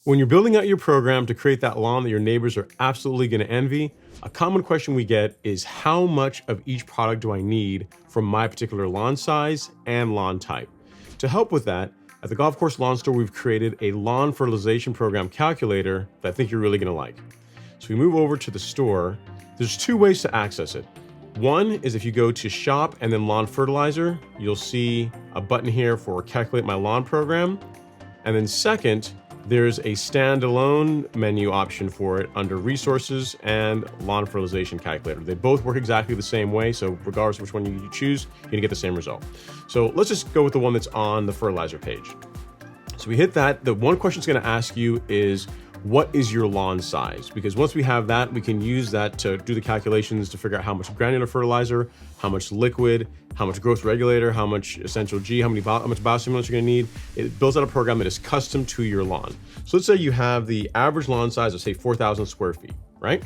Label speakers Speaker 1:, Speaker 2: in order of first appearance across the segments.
Speaker 1: When you're building out your program to create that lawn that your neighbors are absolutely going to envy, a common question we get is how much of each product do I need from my particular lawn size and lawn type? To help with that, at the Golf Course Lawn Store, we've created a lawn fertilization program calculator that I think you're really going to like. So we move over to the store. There's two ways to access it. One is if you go to shop and then lawn fertilizer, you'll see a button here for calculate my lawn program. And then second, there's a standalone menu option for it under resources and lawn fertilization calculator. They both work exactly the same way. So regardless of which one you choose, you're gonna get the same result. So let's just go with the one that's on the fertilizer page. So we hit that. The one question it's gonna ask you is, what is your lawn size? Because once we have that, we can use that to do the calculations to figure out how much granular fertilizer, how much liquid, how much growth regulator, how much essential G, how much biostimulants you're gonna need. It builds out a program that is custom to your lawn. So let's say you have the average lawn size of say 4,000 square feet, right?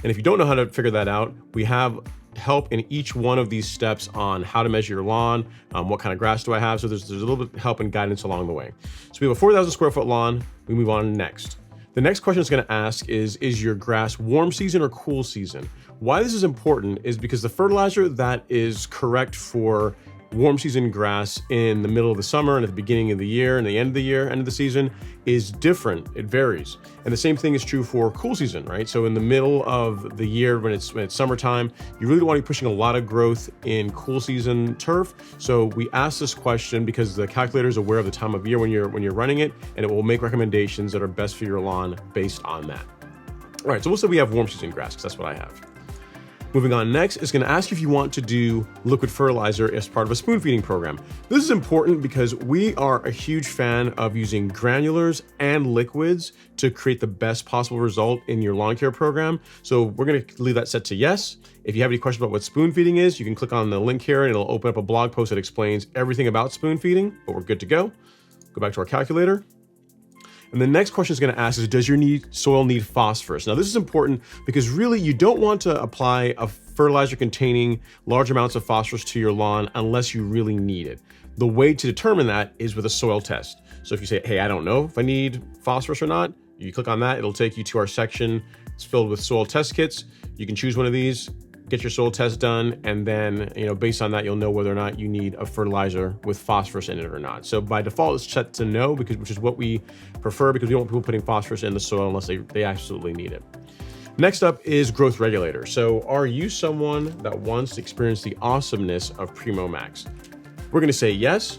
Speaker 1: And if you don't know how to figure that out, we have help in each one of these steps on how to measure your lawn, what kind of grass do I have. So there's a little bit of help and guidance along the way. So we have a 4,000 square foot lawn. We move on next. The next question it's going to ask is your grass warm season or cool season? Why this is important is because the fertilizer that is correct for warm season grass in the middle of the summer and at the beginning of the year and the end of the year, end of the season is different. It varies. And the same thing is true for cool season, right? So in the middle of the year when it's summertime, you really don't want to be pushing a lot of growth in cool season turf. So we ask this question because the calculator is aware of the time of year when you're running it, and it will make recommendations that are best for your lawn based on that. All right, so we'll say we have warm season grass because that's what I have. Moving on next, it's going to ask you if you want to do liquid fertilizer as part of a spoon feeding program. This is important because we are a huge fan of using granulars and liquids to create the best possible result in your lawn care program. So we're going to leave that set to yes. If you have any questions about what spoon feeding is, you can click on the link here and it'll open up a blog post that explains everything about spoon feeding, but we're good to go. Go back to our calculator. And the next question is going to ask is, does your soil need phosphorus? Now, this is important because really you don't want to apply a fertilizer containing large amounts of phosphorus to your lawn unless you really need it. The way to determine that is with a soil test. So if you say, hey, I don't know if I need phosphorus or not, you click on that, it'll take you to our section. It's filled with soil test kits. You can choose one of these, get your soil test done, and then, based on that, you'll know whether or not you need a fertilizer with phosphorus in it or not. So by default, it's set to no, which is what we prefer because we don't want people putting phosphorus in the soil unless they absolutely need it. Next up is growth regulator. So are you someone that wants to experience the awesomeness of Primo Max? We're gonna say yes.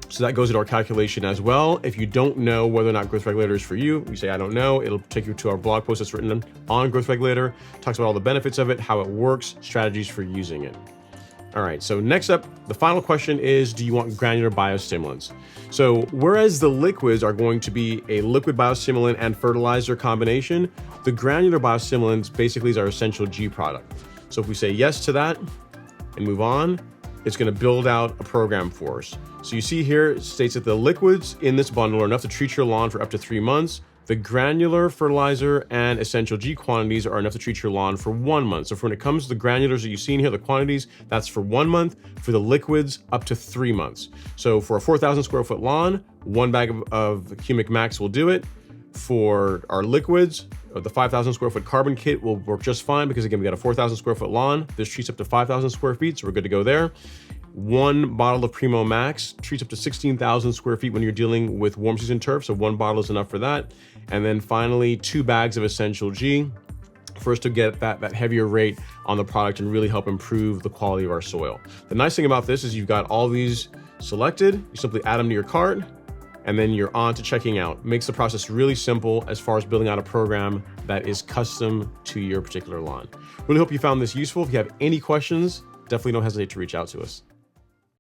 Speaker 1: So that goes into our calculation as well. If you don't know whether or not growth regulator is for you, you say, I don't know, it'll take you to our blog post that's written on growth regulator, talks about all the benefits of it, how it works, strategies for using it. All right, so next up, the final question is, do you want granular biostimulants? So whereas the liquids are going to be a liquid biostimulant and fertilizer combination, the granular biostimulants basically is our essential G product. So if we say yes to that and move on, it's gonna build out a program for us. So you see here, it states that the liquids in this bundle are enough to treat your lawn for up to 3 months. The granular fertilizer and essential G quantities are enough to treat your lawn for 1 month. So for when it comes to the granulars that you've seen here, the quantities, that's for 1 month. For the liquids, up to 3 months. So for a 4,000 square foot lawn, 1 bag of Humic Max will do it. For our liquids, the 5,000 square foot carbon kit will work just fine because again, we got a 4,000 square foot lawn. This treats up to 5,000 square feet, so we're good to go there. 1 bottle of Primo Max treats up to 16,000 square feet when you're dealing with warm season turf, so 1 bottle is enough for that. And then finally, 2 bags of Essential G for us to get that heavier rate on the product and really help improve the quality of our soil. The nice thing about this is you've got all these selected, you simply add them to your cart, and then you're on to checking out. Makes the process really simple as far as building out a program that is custom to your particular lawn. Really hope you found this useful. If you have any questions, definitely don't hesitate to reach out to us.